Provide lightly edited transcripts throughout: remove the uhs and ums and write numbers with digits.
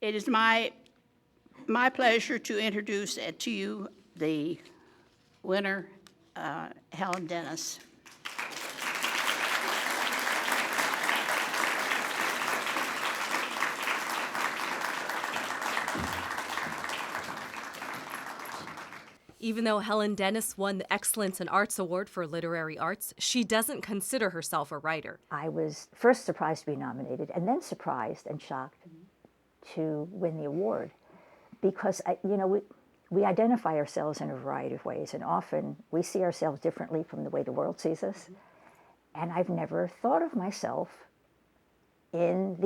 It is my pleasure to introduce to you the winner, Helen Dennis. Even though Helen Dennis won the Excellence in Arts Award for Literary Arts, she doesn't consider herself a writer. I was first surprised to be nominated and then surprised and shocked to win the award because, we identify ourselves in a variety of ways, and often we see ourselves differently from the way the world sees us. And I've never thought of myself in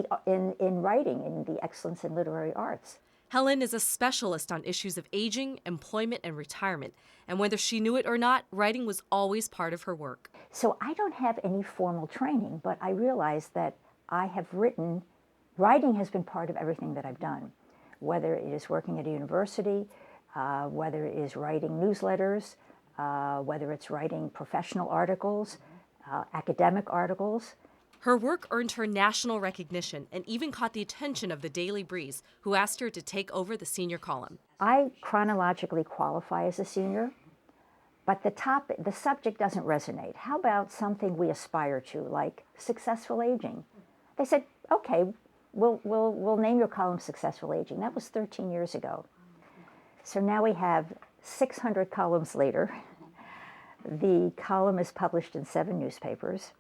writing, in the excellence in literary arts. Helen is a specialist on issues of aging, employment, and retirement. And whether she knew it or not, writing was always part of her work. So I don't have any formal training, but I realize that I have writing has been part of everything that I've done, whether it is working at a university, whether it is writing newsletters, whether it's writing professional articles, academic articles. Her work earned her national recognition and even caught the attention of the Daily Breeze, who asked her to take over the senior column. I chronologically qualify as a senior, but the subject doesn't resonate. How about something we aspire to, like successful aging? They said, okay, we'll name your column Successful Aging. That was 13 years ago. So now we have 600 columns later. The column is published in 7 newspapers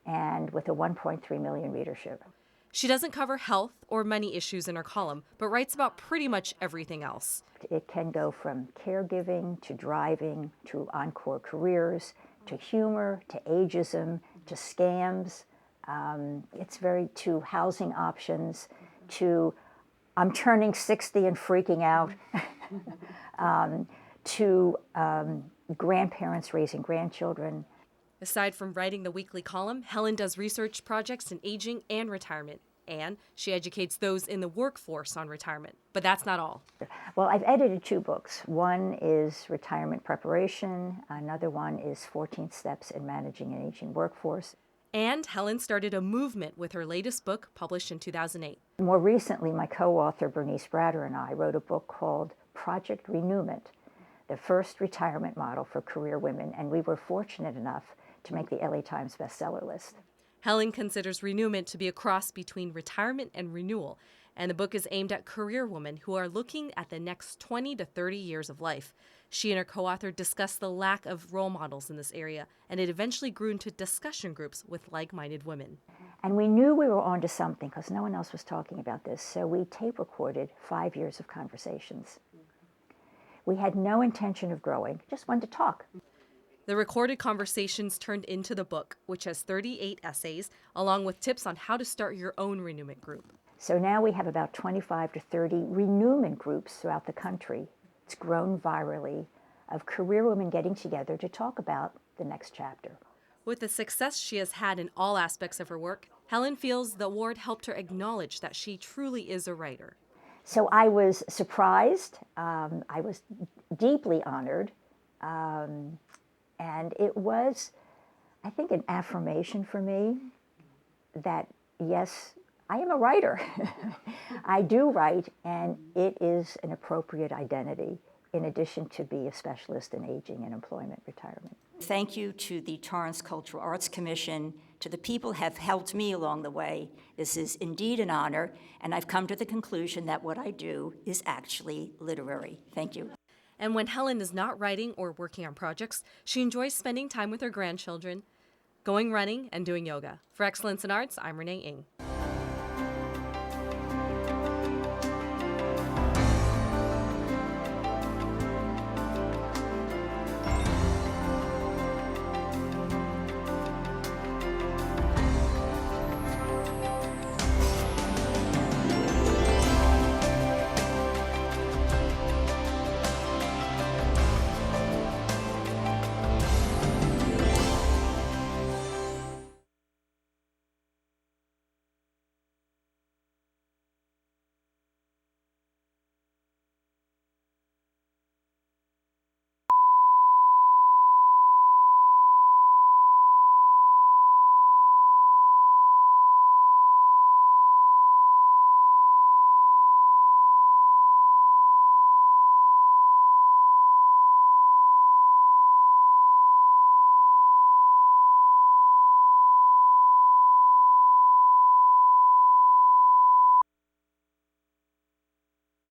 and with a 1.3 million readership. She doesn't cover health or money issues in her column, but writes about pretty much everything else. It can go from caregiving to driving to encore careers to humor to ageism to scams. To housing options, to I'm turning 60 and freaking out, to grandparents raising grandchildren. Aside from writing the weekly column, Helen does research projects in aging and retirement, and she educates those in the workforce on retirement. But that's not all. Well, I've edited 2 books. One is Retirement Preparation. Another one is 14 Steps in Managing an Aging Workforce. And Helen started a movement with her latest book, published in 2008. More recently, my co-author, Bernice Bratter, and I wrote a book called Project Renewment, the first retirement model for career women, and we were fortunate enough to make the LA Times bestseller list. Helen considers renewment to be a cross between retirement and renewal, and the book is aimed at career women who are looking at the next 20 to 30 years of life. She and her co-author discussed the lack of role models in this area, and it eventually grew into discussion groups with like-minded women. And we knew we were onto something because no one else was talking about this, so we tape recorded 5 years of conversations. We had no intention of growing, just wanted to talk. The recorded conversations turned into the book, which has 38 essays, along with tips on how to start your own renewment group. So now we have about 25 to 30 renewment groups throughout the country. It's grown virally, of career women getting together to talk about the next chapter. With the success she has had in all aspects of her work, Helen feels the award helped her acknowledge that she truly is a writer. So I was surprised, I was deeply honored, and it was, I think, an affirmation for me that, yes, I am a writer. I do write, and it is an appropriate identity, in addition to be a specialist in aging and employment retirement. Thank you to the Torrance Cultural Arts Commission, to the people who have helped me along the way. This is indeed an honor, and I've come to the conclusion that what I do is actually literary. Thank you. And when Helen is not writing or working on projects, she enjoys spending time with her grandchildren, going running, and doing yoga. For Excellence in Arts, I'm Renee Ng.